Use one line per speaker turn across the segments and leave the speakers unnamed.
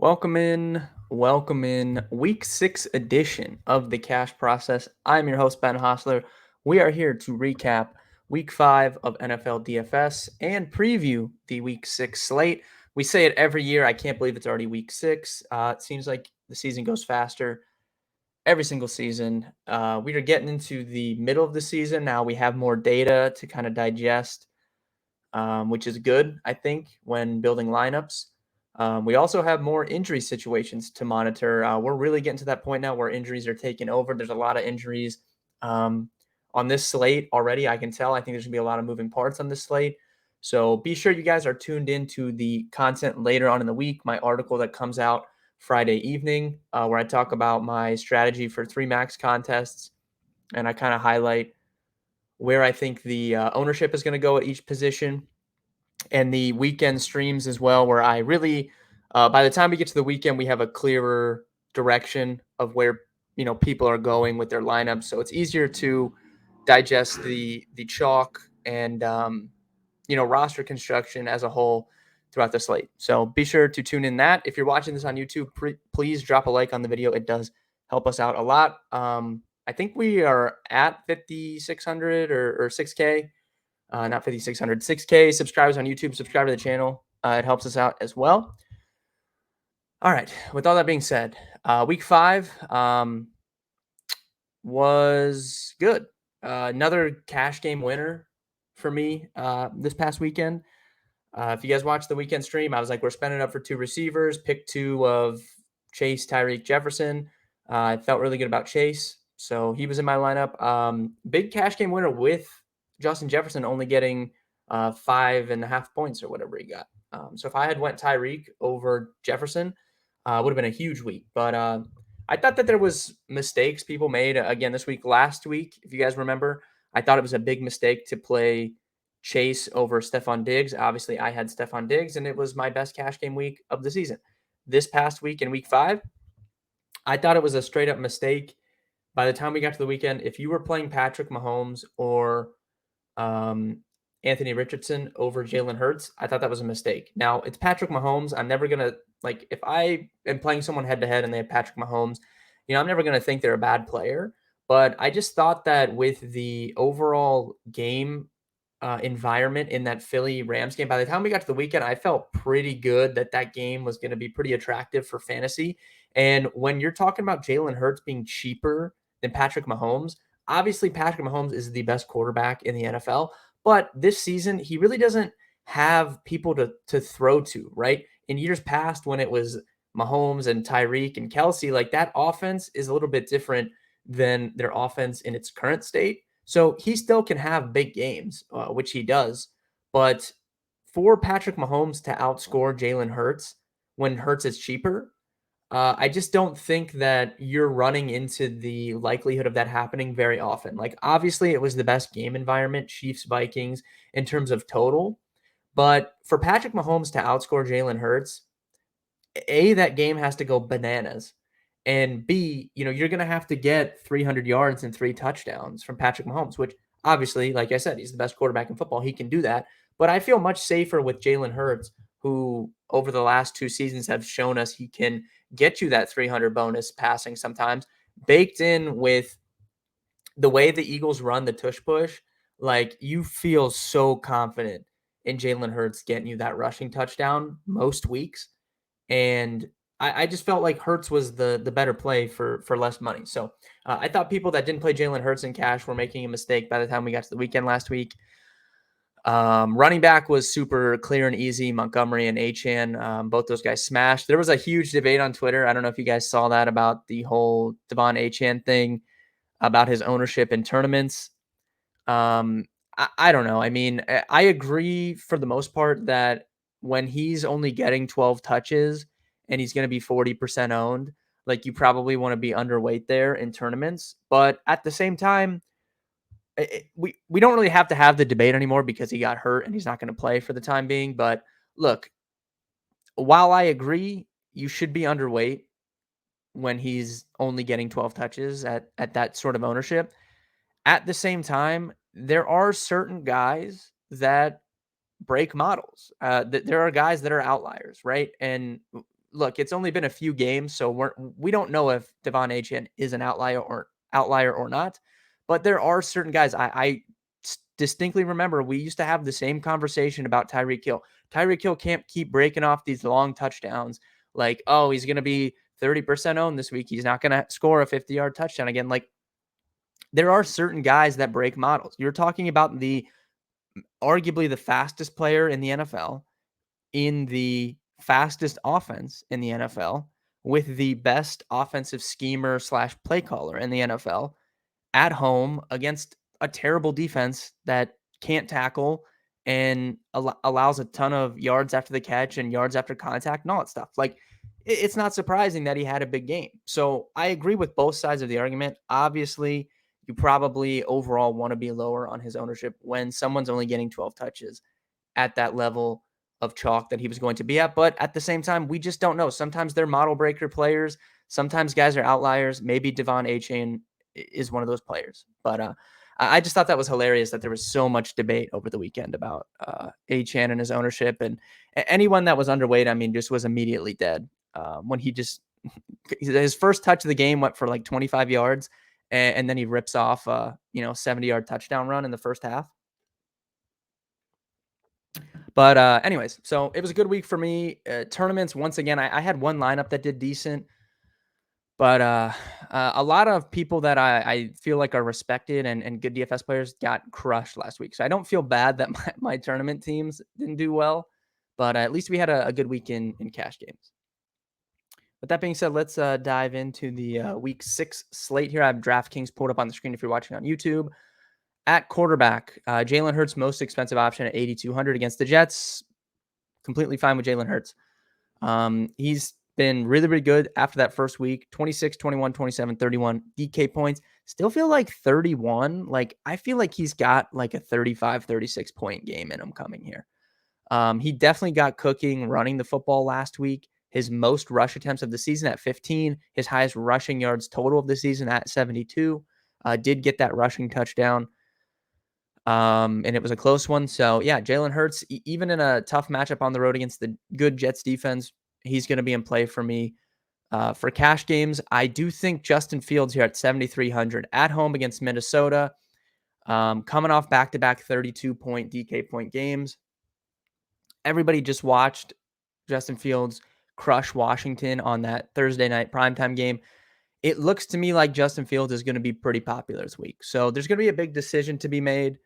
Welcome in week 6 edition of the Cash Process. I'm your host, Ben Hostler. We are here to recap week 5 of NFL DFS and preview the week 6 slate. We say it every year. I can't believe it's already week 6. It seems like the season goes faster every single season. We are getting into the middle of the season. Now we have more data to kind of digest, which is good, I think, when building lineups. We also have more injury situations to monitor. We're really getting to that point now where injuries are taking over. There's a lot of injuries on this slate already. I can tell. I think there's going to be a lot of moving parts on this slate. So be sure you guys are tuned into the content later on in the week. My article that comes out Friday evening, where I talk about my strategy for 3 max contests. And I kind of highlight where I think the ownership is going to go at each position, and the weekend streams as well, where I really, by the time we get to the weekend, we have a clearer direction of where people are going with their lineups. So it's easier to digest the chalk and roster construction as a whole throughout the slate. So be sure to tune in that. If you're watching this on YouTube, please drop a like on the video. It does help us out a lot. I think we are at 5,600 or 6K, not 5,600, 6K subscribers on YouTube. Subscribe to the channel. It helps us out as well. All right. With all that being said, week 5 was good. Another cash game winner for me this past weekend. If you guys watched the weekend stream, I was like, we're spending up for 2 receivers. Pick 2 of Chase, Tyreek, Jefferson. I felt really good about Chase, so he was in my lineup. Big cash game winner with Justin Jefferson only getting 5.5 points or whatever he got. So if I had went Tyreek over Jefferson, would have been a huge week. But I thought that there was mistakes people made again this week. Last week, if you guys remember, I thought it was a big mistake to play Chase over Stephon Diggs. Obviously, I had Stephon Diggs, and it was my best cash game week of the season. This past week in week 5, I thought it was a straight up mistake. By the time we got to the weekend, if you were playing Patrick Mahomes or um, Anthony Richardson over Jalen Hurts, I thought that was a mistake. Now, it's Patrick Mahomes. I'm never going to, like, if I am playing someone head to head and they have Patrick Mahomes, I'm never going to think they're a bad player. But I just thought that with the overall game environment in that Philly Rams game, by the time we got to the weekend, I felt pretty good that that game was going to be pretty attractive for fantasy. And when you're talking about Jalen Hurts being cheaper than Patrick Mahomes, obviously Patrick Mahomes is the best quarterback in the NFL, but this season he really doesn't have people to throw to, right? In years past when it was Mahomes and Tyreek and Kelsey, like that offense is a little bit different than their offense in its current state. So he still can have big games, which he does. But for Patrick Mahomes to outscore Jalen Hurts when Hurts is cheaper, I just don't think that you're running into the likelihood of that happening very often. Like, obviously, it was the best game environment, Chiefs, Vikings, in terms of total. But for Patrick Mahomes to outscore Jalen Hurts, A, that game has to go bananas. And B, you're going to have to get 300 yards and 3 touchdowns from Patrick Mahomes, which obviously, like I said, he's the best quarterback in football. He can do that. But I feel much safer with Jalen Hurts, who over the last 2 seasons have shown us he can get you that 300 bonus passing sometimes, baked in with the way the Eagles run the tush push. Like, you feel so confident in Jalen Hurts getting you that rushing touchdown most weeks. And I just felt like Hurts was the better play for less money. So I thought people that didn't play Jalen Hurts in cash were making a mistake by the time we got to the weekend last week. Running back was super clear and easy. Montgomery and Achane, both those guys smashed. There was a huge debate on Twitter. I don't know if you guys saw that about the whole Devon Achane thing, about his ownership in tournaments. I don't know. I mean, I agree for the most part that when he's only getting 12 touches and he's going to be 40% owned, like, you probably want to be underweight there in tournaments. But at the same time, we don't really have to have the debate anymore because he got hurt and he's not going to play for the time being. But look, while I agree you should be underweight when he's only getting 12 touches at that sort of ownership, at the same time, there are certain guys that break models. There are guys that are outliers, right? And look, it's only been a few games, so we don't know if Devon Achane is an outlier or not. But there are certain guys I distinctly remember we used to have the same conversation about Tyreek Hill. Tyreek Hill can't keep breaking off these long touchdowns. Like, oh, he's going to be 30% owned this week. He's not going to score a 50-yard touchdown again. Like, there are certain guys that break models. You're talking about the arguably the fastest player in the NFL, in the fastest offense in the NFL, with the best offensive schemer slash play caller in the NFL, at home against a terrible defense that can't tackle and allows a ton of yards after the catch and yards after contact and all that stuff. Like, it's not surprising that he had a big game. So I agree with both sides of the argument. Obviously, you probably overall want to be lower on his ownership when someone's only getting 12 touches at that level of chalk that he was going to be at. But at the same time, we just don't know. Sometimes they're model breaker players. Sometimes guys are outliers. Maybe Devon Achane is one of those players. But I just thought that was hilarious that there was so much debate over the weekend about Achane and his ownership. And anyone that was underweight, I mean, just was immediately dead when he just his first touch of the game went for like 25 yards. And then he rips off 70-yard touchdown run in the first half. But anyways, so it was a good week for me. Tournaments, once again, I had one lineup that did decent. But a lot of people that I feel like are respected and good DFS players got crushed last week. So I don't feel bad that my tournament teams didn't do well. But at least we had a good week in cash games. With that being said, let's dive into the week 6 slate here. I have DraftKings pulled up on the screen if you're watching on YouTube. At quarterback, Jalen Hurts, most expensive option at 8,200 against the Jets. Completely fine with Jalen Hurts. He's been really, really good after that first week. 26, 21, 27, 31 DK points. Still feel like 31. Like, I feel like he's got like a 35, 36 point game in him coming here. He definitely got cooking running the football last week. His most rush attempts of the season at 15. His highest rushing yards total of the season at 72. Did get that rushing touchdown. And it was a close one. So, yeah, Jalen Hurts, even in a tough matchup on the road against the good Jets defense, he's going to be in play for me. For cash games, I do think Justin Fields here at 7,300 at home against Minnesota, coming off back-to-back 32-point DK point games. Everybody just watched Justin Fields crush Washington on that Thursday night primetime game. It looks to me like Justin Fields is going to be pretty popular this week. So there's going to be a big decision to be made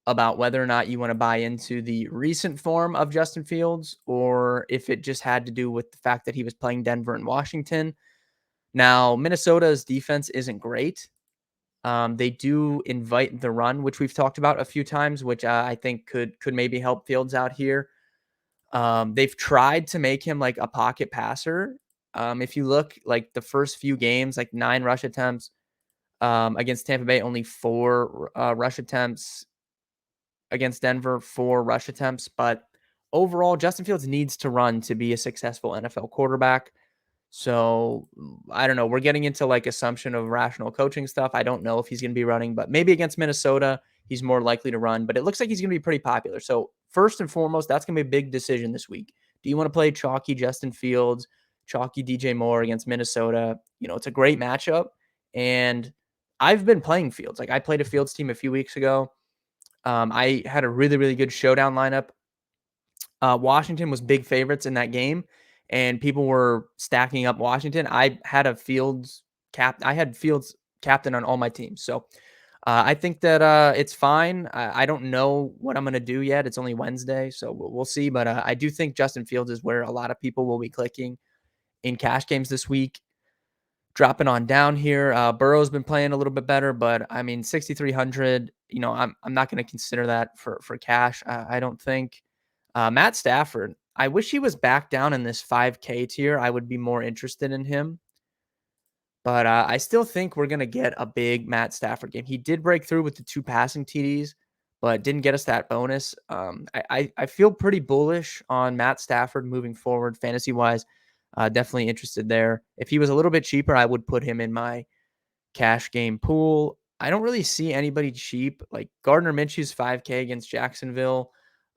about whether or not you want to buy into the recent form of Justin Fields or if it just had to do with the fact that he was playing Denver and Washington. Now, Minnesota's defense isn't great. They do invite the run, which we've talked about a few times, which I think could maybe help Fields out here. They've tried to make him like a pocket passer. If you look like the first few games, like 9 rush attempts against Tampa Bay, only 4 rush attempts. Against Denver, 4 rush attempts. But overall, Justin Fields needs to run to be a successful NFL quarterback. So I don't know. We're getting into like assumption of rational coaching stuff. I don't know if he's going to be running, but maybe against Minnesota, he's more likely to run. But it looks like he's going to be pretty popular. So first and foremost, that's going to be a big decision this week. Do you want to play chalky Justin Fields, chalky DJ Moore against Minnesota? It's a great matchup. And I've been playing Fields. Like, I played a Fields team a few weeks ago. I had a really, really good showdown lineup. Washington was big favorites in that game, and people were stacking up Washington. I had Fields captain on all my teams. So I think that it's fine. I don't know what I'm going to do yet. It's only Wednesday, so we'll see. But I do think Justin Fields is where a lot of people will be clicking in cash games this week. Dropping on down here, Burrow's been playing a little bit better, but I mean 6,300. I'm not going to consider that for cash. I don't think. Matt Stafford, I wish he was back down in this 5K tier. I would be more interested in him, but I still think we're going to get a big Matt Stafford game. He did break through with the 2 passing TDs, but didn't get us that bonus. I feel pretty bullish on Matt Stafford moving forward, fantasy wise. Definitely interested there. If he was a little bit cheaper, I would put him in my cash game pool. I don't really see anybody cheap. Like Gardner Minshew's 5K against Jacksonville.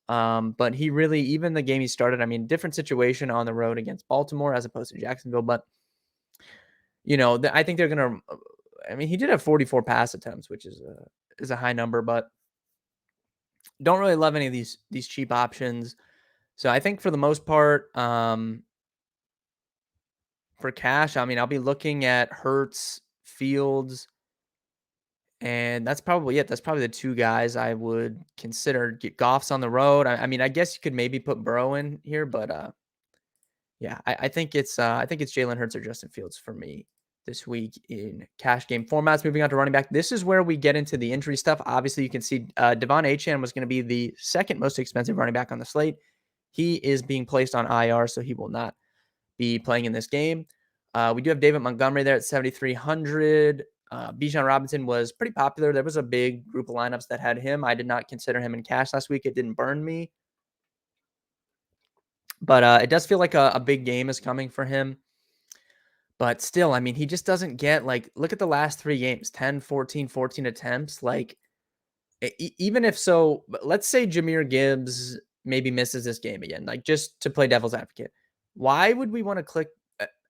But he really, even the game he started, I mean, different situation on the road against Baltimore as opposed to Jacksonville. But, I think they're going to, I mean, he did have 44 pass attempts, which is a high number, but don't really love any of these cheap options. So I think for the most part, for cash, I mean, I'll be looking at Hurts, Fields, and that's probably it. That's probably the two guys I would consider. Get Goff's on the road. I mean, I guess you could maybe put Burrow in here, but yeah, I think it's Jalen Hurts or Justin Fields for me this week in cash game formats. Moving on to running back. This is where we get into the injury stuff. Obviously, you can see Devon Achane was going to be the second most expensive running back on the slate. He is being placed on IR, so he will not be playing in this game. We do have David Montgomery there at 7,300. Bijan Robinson was pretty popular. There was a big group of lineups that had him. I did not consider him in cash last week. It didn't burn me. But it does feel like a big game is coming for him. But still, I mean, he just doesn't get, like, look at the last 3 games, 10, 14, 14 attempts. Like, even if so, let's say Jahmyr Gibbs maybe misses this game again, like, just to play devil's advocate. Why would we want to click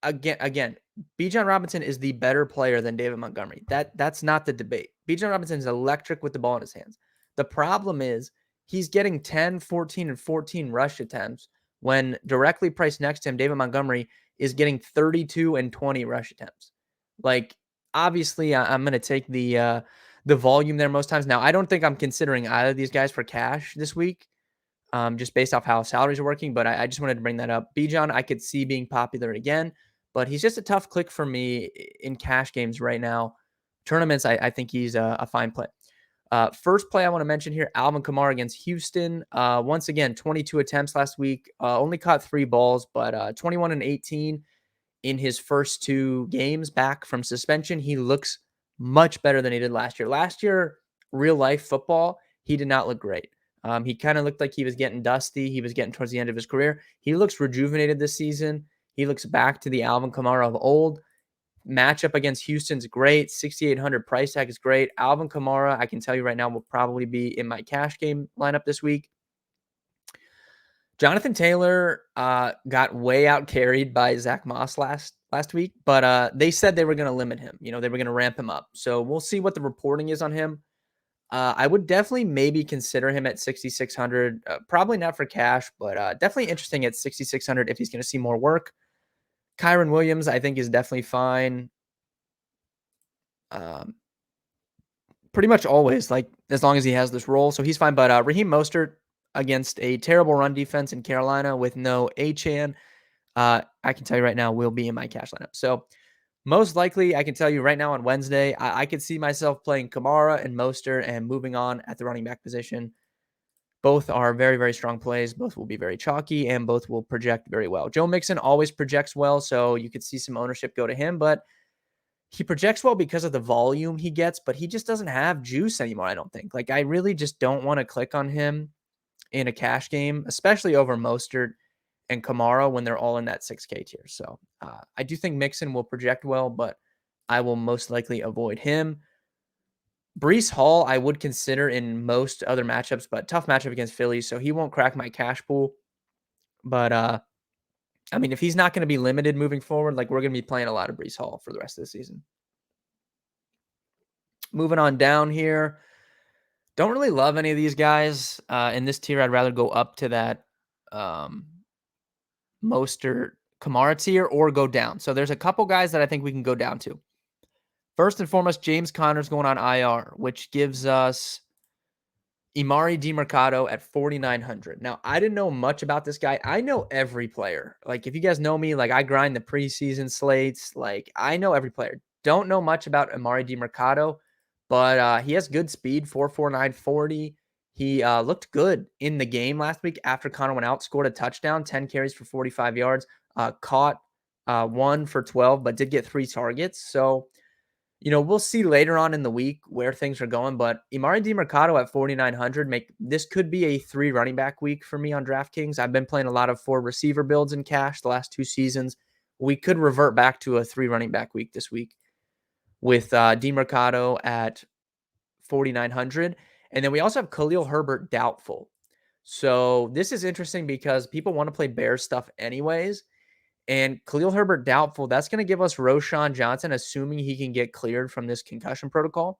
again? Bijan Robinson is the better player than David Montgomery. That's not the debate. Bijan Robinson is electric with the ball in his hands. The problem is he's getting 10, 14, and 14 rush attempts when directly priced next to him, David Montgomery is getting 32 and 20 rush attempts. Like, obviously, I'm going to take the volume there most times. Now, I don't think I'm considering either of these guys for cash this week, just based off how salaries are working. But I just wanted to bring that up. Bijan, I could see being popular again, but he's just a tough click for me in cash games right now. Tournaments, I think he's a fine play. First play I want to mention here, Alvin Kamara against Houston. Once again, 22 attempts last week. Only caught 3 balls, but 21 and 18 in his first 2 games back from suspension. He looks much better than he did last year. Last year, real life football, he did not look great. He kind of looked like he was getting dusty. He was getting towards the end of his career. He looks rejuvenated this season. He looks back to the Alvin Kamara of old. Matchup against Houston's great. 6,800 price tag is great. Alvin Kamara, I can tell you right now, will probably be in my cash game lineup this week. Jonathan Taylor got way out carried by Zach Moss last week, but they said they were going to limit him. They were going to ramp him up. So we'll see what the reporting is on him. I would definitely maybe consider him at 6,600. Probably not for cash, but definitely interesting at 6,600 if he's going to see more work. Kyron Williams, I think, is definitely fine. Pretty much always, like, as long as he has this role. So he's fine. But Raheem Mostert against a terrible run defense in Carolina with no Achane, I can tell you right now, will be in my cash lineup. So most likely, I can tell you right now on Wednesday, I could see myself playing Kamara and Mostert and moving on at the running back position. Both are very, very strong plays. Both will be very chalky, and both will project very well. Joe Mixon always projects well, so you could see some ownership go to him, but he projects well because of the volume he gets, but he just doesn't have juice anymore, I don't think. Like, I really just don't want to click on him in a cash game, especially over Mostert and Kamara when they're all in that 6K tier. So I do think Mixon will project well, but I will most likely avoid him. Breece Hall, I would consider in most other matchups, but tough matchup against Philly, so he won't crack my cash pool. But I mean, if he's not going to be limited moving forward, like, we're going to be playing a lot of Breece Hall for the rest of the season. Moving on down here. Don't really love any of these guys in this tier. I'd rather go up to that Mostert Kamara tier or go down. So there's a couple guys that I think we can go down to. First and foremost, James Conner's going on IR, which gives us Imari DiMercado at 4,900. Now, I didn't know much about this guy. I know every player. Like, if you guys know me, like, I grind the preseason slates. Like, I know every player. Don't know much about Imari DiMercado, but he has good speed, 4.49 40. He looked good in the game last week after Connor went out, scored a touchdown, 10 carries for 45 yards, caught 1 for 12, but did get 3 targets. So, we'll see later on in the week where things are going, but Imari DiMercado at 4,900, this could be a 3 running back week for me on DraftKings. I've been playing a lot of 4 receiver builds in cash the last 2 seasons. We could revert back to a 3 running back week this week with DiMercado at 4,900. And then we also have Khalil Herbert doubtful. So this is interesting because people want to play Bears stuff anyways. And Khalil Herbert doubtful. That's going to give us Roshan Johnson, assuming he can get cleared from this concussion protocol,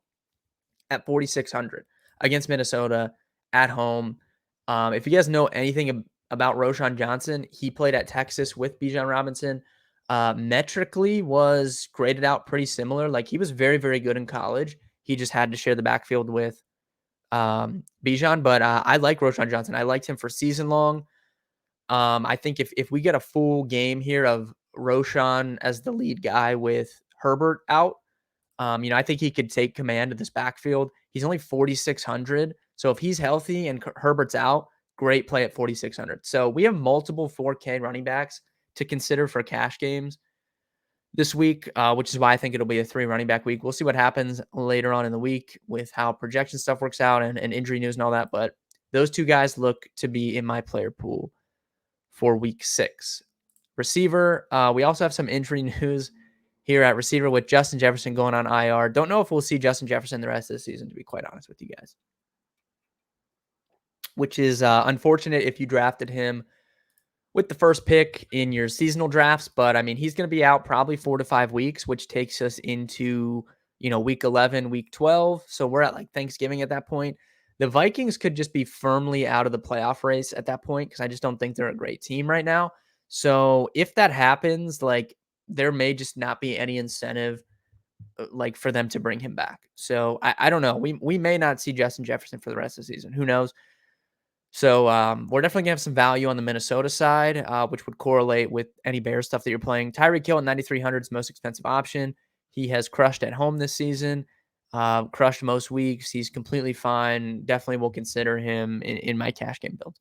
at 4,600 against Minnesota at home. If you guys know anything about Roshan Johnson, he played at Texas with Bijan Robinson. Metrically was graded out pretty similar. Like he was very, very good in college. He just had to share the backfield with Bijan. But I like Roshan Johnson. I liked him for season long. I think if we get a full game here of Roshan as the lead guy with Herbert out, I think he could take command of this backfield. He's only 4,600. So if he's healthy and Herbert's out, great play at 4,600. So we have multiple 4K running backs to consider for cash games this week, which is why I think it'll be a 3 running back week. We'll see what happens later on in the week with how projection stuff works out and injury news and all that. But those 2 guys look to be in my player pool for week 6. Receiver, we also have some injury news here at receiver with Justin Jefferson going on IR. Don't know if we'll see Justin Jefferson the rest of the season, to be quite honest with you guys, which is unfortunate if you drafted him with the first pick in your seasonal drafts. But I mean, he's going to be out probably 4 to 5 weeks, which takes us into, week 11, week 12. So we're at like Thanksgiving at that point. The Vikings could just be firmly out of the playoff race at that point because I just don't think they're a great team right now. So if that happens, like there may just not be any incentive like for them to bring him back. So I don't know. We may not see Justin Jefferson for the rest of the season. Who knows? So we're definitely gonna have some value on the Minnesota side, which would correlate with any Bears stuff that you're playing. Tyreek Hill at 9,300 is the most expensive option. He has crushed at home this season, crushed most weeks. He's completely fine. Definitely will consider him in my cash game build.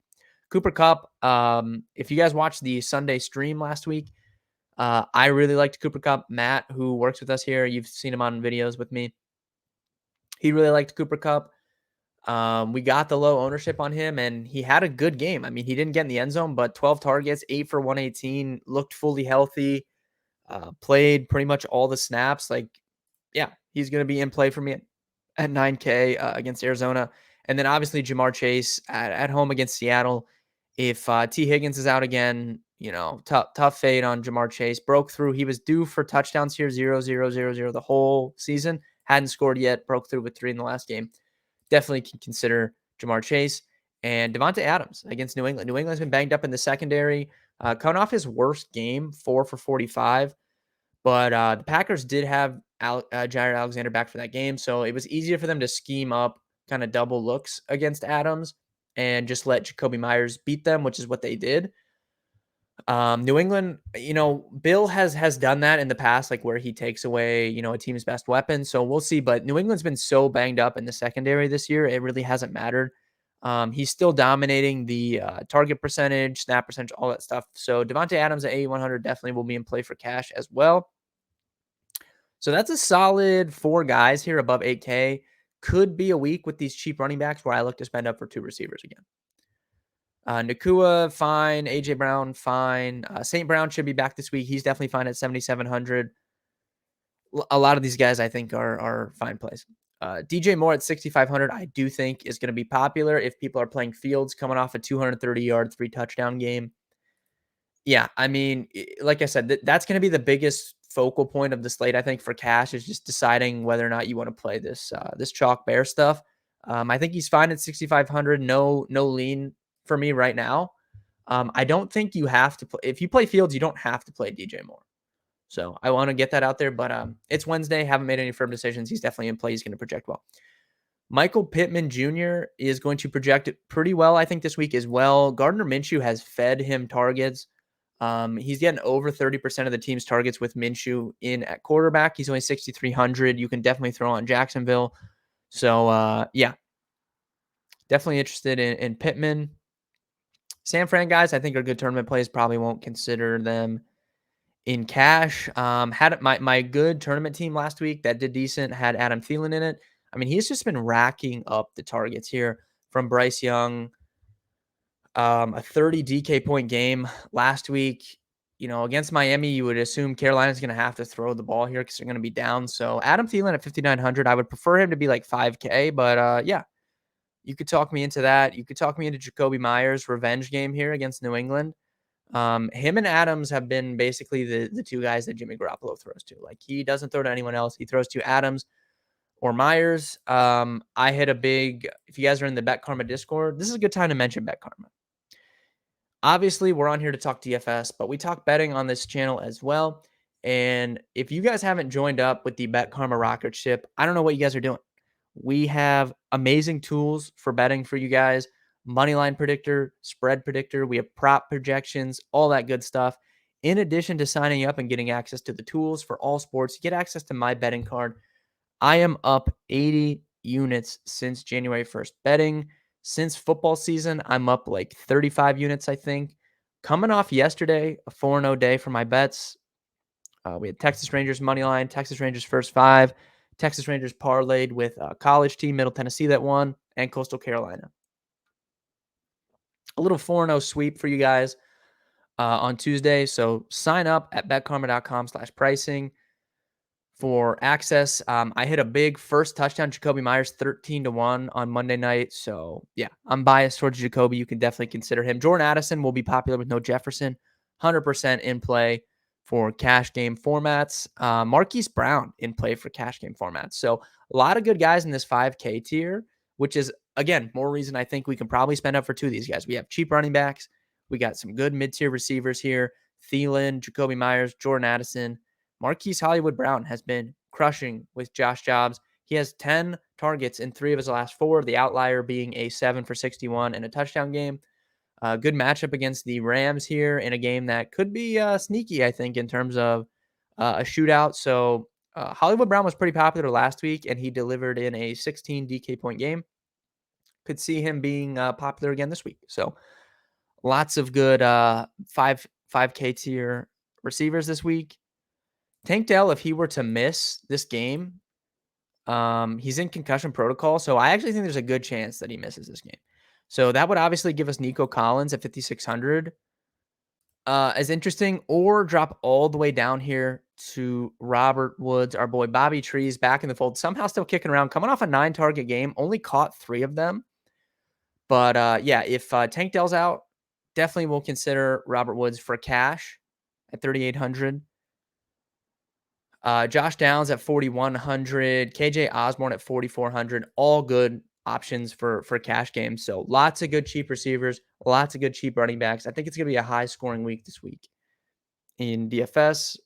Cooper Kupp. If you guys watched the Sunday stream last week, I really liked Cooper Kupp. Matt, who works with us here, you've seen him on videos with me. He really liked Cooper Kupp. We got the low ownership on him, and he had a good game. I mean, he didn't get in the end zone, but 12 targets, 8 for 118, looked fully healthy, played pretty much all the snaps. Like, yeah, he's going to be in play for me at 9K against Arizona. And then obviously Jamar Chase at home against Seattle. If T. Higgins is out again, tough fade on Jamar Chase. Broke through. He was due for touchdowns here, 0, 0, 0, 0 the whole season. Hadn't scored yet. Broke through with 3 in the last game. Definitely can consider Jamar Chase and Devontae Adams against New England. New England's been banged up in the secondary. Coming off his worst game, 4 for 45. But the Packers did have Jair Alexander back for that game, so it was easier for them to scheme up kind of double looks against Adams and just let Jacoby Myers beat them, which is what they did. New England, Bill has done that in the past, like where he takes away, a team's best weapon. So we'll see. But New England's been so banged up in the secondary this year, it really hasn't mattered. He's still dominating the target percentage, snap percentage, all that stuff. So Devontae Adams at 8,100 definitely will be in play for cash as well. So that's a solid 4 guys here above 8K. Could be a week with these cheap running backs where I look to spend up for 2 receivers again. Nakua, fine. AJ Brown, fine. St. Brown should be back this week. He's definitely fine at 7,700. A lot of these guys I think are fine plays. DJ Moore at 6,500 I do think is going to be popular if people are playing Fields coming off a 230-yard, 3-touchdown game. Yeah, I mean, like I said, that's going to be the biggest focal point of the slate, I think, for cash is just deciding whether or not you want to play this chalk bear stuff. I think he's fine at 6,500. No lean for me right now. I don't think you have to play. If you play Fields, you don't have to play DJ Moore. So I want to get that out there, but it's Wednesday. Haven't made any firm decisions. He's definitely in play. He's going to project well. Michael Pittman Jr. is going to project pretty well, I think, this week as well. Gardner Minshew has fed him targets. He's getting over 30% of the team's targets with Minshew in at quarterback. He's only 6,300. You can definitely throw on Jacksonville. So, yeah, definitely interested in Pittman. San Fran guys, I think are good tournament plays. Probably won't consider them in cash. Had my good tournament team last week that did decent, had Adam Thielen in it. I mean, he's just been racking up the targets here from Bryce Young. A 30 DK point game last week. Against Miami, you would assume Carolina's going to have to throw the ball here because they're going to be down. So Adam Thielen at 5,900, I would prefer him to be like 5K, but yeah, You could talk me into that. You could talk me into Jacoby Myers' revenge game here against New England. Him and Adams have been basically the two guys that Jimmy Garoppolo throws to. Like, he doesn't throw to anyone else. He throws to Adams or Myers. I hit a big, if you guys are in the Bet Karma Discord, this is a good time to mention Bet Karma. Obviously, we're on here to talk DFS, but we talk betting on this channel as well. And if you guys haven't joined up with the Bet Karma rocket ship, I don't know what you guys are doing. We have amazing tools for betting for you guys. Moneyline predictor, spread predictor. We have prop projections, all that good stuff. In addition to signing up and getting access to the tools for all sports, you get access to my betting card. I am up 80 units since January 1st betting. Since football season, I'm up like 35 units, I think. Coming off yesterday, a 4-0 day for my bets. We had Texas Rangers money line, Texas Rangers first five, Texas Rangers parlayed with a college team, Middle Tennessee that won, and Coastal Carolina. A little 4-0 sweep for you guys on Tuesday. So sign up at betkarma.com/pricing for access. I hit a big first touchdown, Jacoby Myers, 13-1 on Monday night. So yeah, I'm biased towards Jacoby. You can definitely consider him. Jordan Addison will be popular with no Jefferson, 100% in play for cash game formats. Marquise Brown in play for cash game formats. So a lot of good guys in this 5K tier, which is, again, more reason I think we can probably spend up for two of these guys. We have cheap running backs. We got some good mid-tier receivers here. Thielen, Jacoby Myers, Jordan Addison. Marquise Hollywood Brown has been crushing with Josh Jobs. He has 10 targets in 3 of his last 4, the outlier being a 7 for 61 and a touchdown game. Good matchup against the Rams here in a game that could be sneaky, I think, in terms of a shootout. So Hollywood Brown was pretty popular last week, and he delivered in a 16 DK point game. Could see him being popular again this week. So lots of good 5K tier receivers this week. Tank Dell, if he were to miss this game, he's in concussion protocol. So I actually think there's a good chance that he misses this game. So that would obviously give us Nico Collins at 5,600 as interesting, or drop all the way down here to Robert Woods, our boy Bobby Trees, back in the fold, somehow still kicking around, coming off a 9-target game, only caught 3 of them. But yeah, if Tank Dell's out, definitely we'll consider Robert Woods for cash at 3,800. Josh Downs at 4,100, KJ Osborne at 4,400, all good options for cash games. So lots of good cheap receivers, lots of good cheap running backs. I think it's going to be a high scoring week this week in DFS.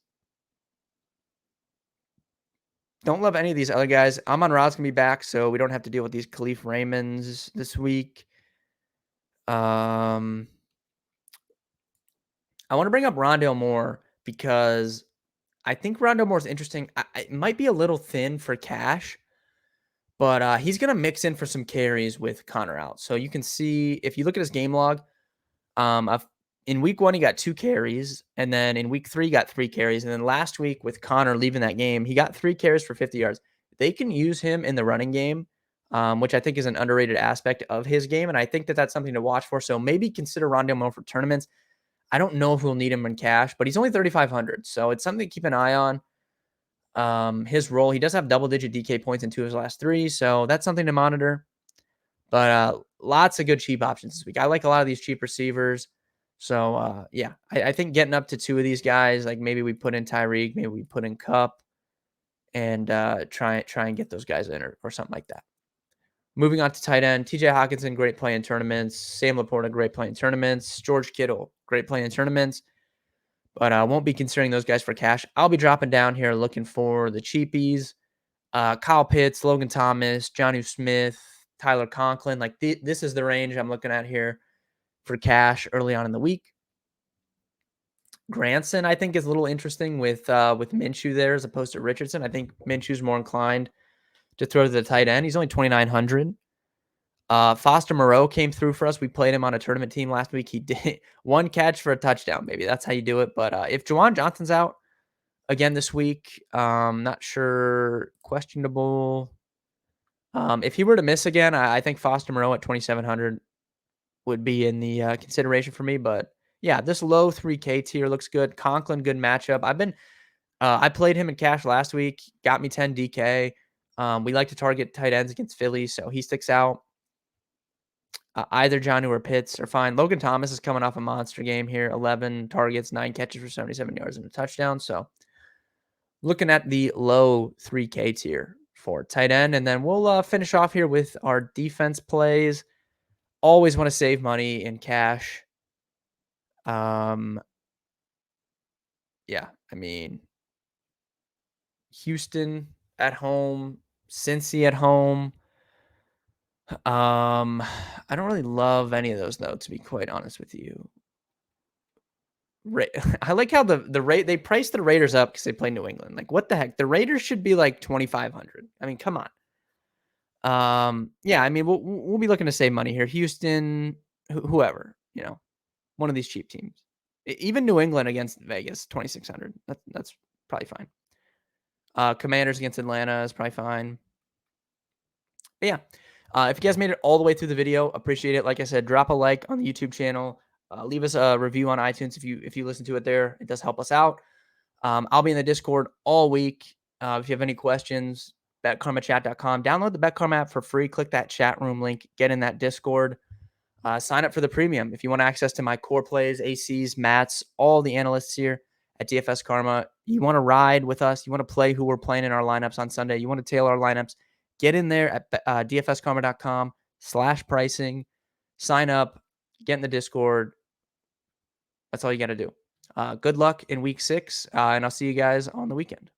Don't love any of these other guys. Amon Ra's going to be back, so we don't have to deal with these Khalif Raymonds this week. I want to bring up Rondale Moore because I think Rondale Moore is interesting. It might be a little thin for cash, but he's going to mix in for some carries with Connor out. So you can see, if you look at his game log, in week 1, he got 2 carries. And then in week 3, he got 3 carries. And then last week with Connor leaving that game, he got 3 carries for 50 yards. They can use him in the running game, which I think is an underrated aspect of his game. And I think that that's something to watch for. So maybe consider Rondale Moore for tournaments. I don't know if we'll need him in cash, but he's only 3,500. So it's something to keep an eye on. His role, he does have double-digit DK points in 2 of his last 3. So that's something to monitor. But lots of good cheap options this week. I like a lot of these cheap receivers. So, yeah, I think getting up to 2 of these guys, like maybe we put in Tyreek, maybe we put in Cup, and try and get those guys in or something like that. Moving on to tight end, TJ Hawkinson, great play in tournaments. Sam Laporta, great play in tournaments. George Kittle, great play in tournaments. But I won't be considering those guys for cash. I'll be dropping down here looking for the cheapies. Kyle Pitts, Logan Thomas, Jonnu Smith, Tyler Conklin. Like this is the range I'm looking at here for cash early on in the week. Granson, I think, is a little interesting with Minshew there as opposed to Richardson. I think Minshew's more inclined to throw to the tight end. He's only 2,900. Foster Moreau came through for us. We played him on a tournament team last week. He did 1 catch for a touchdown, baby. That's how you do it. But if Juwan Johnson's out again this week, not sure, questionable. If he were to miss again, I think Foster Moreau at 2,700 would be in the consideration for me. But yeah, this low 3K tier looks good. Conklin, good matchup. I played him in cash last week, got me 10 DK. We like to target tight ends against Philly, so he sticks out. Either Jonnu or Pitts are fine. Logan Thomas is coming off a monster game here. 11 targets, 9 catches for 77 yards and a touchdown. So looking at the low 3K tier for tight end. And then we'll finish off here with our defense plays. Always want to save money in cash. Yeah, I mean, Houston at home, Cincy at home. I don't really love any of those though, to be quite honest with you. I like how the rate they priced the Raiders up because they play New England. Like, what the heck? The Raiders should be like 2,500. I mean, come on. Yeah, I mean, we'll be looking to save money here. Houston, whoever, one of these cheap teams. Even New England against Vegas, 2,600. That's probably fine. Commanders against Atlanta is probably fine. But yeah, if you guys made it all the way through the video, appreciate it. Like I said, drop a like on the YouTube channel. Leave us a review on iTunes if you listen to it there. It does help us out. I'll be in the Discord all week. If you have any questions, betkarmachat.com. Download the BetKarma app for free. Click that chat room link. Get in that Discord. Sign up for the premium. If you want access to my core plays, ACs, Mats, all the analysts here at DFS Karma. You want to ride with us. You want to play who we're playing in our lineups on Sunday. You want to tailor our lineups. Get in there at dfskarma.com/pricing. Sign up. Get in the Discord. That's all you got to do. Good luck in week 6, and I'll see you guys on the weekend.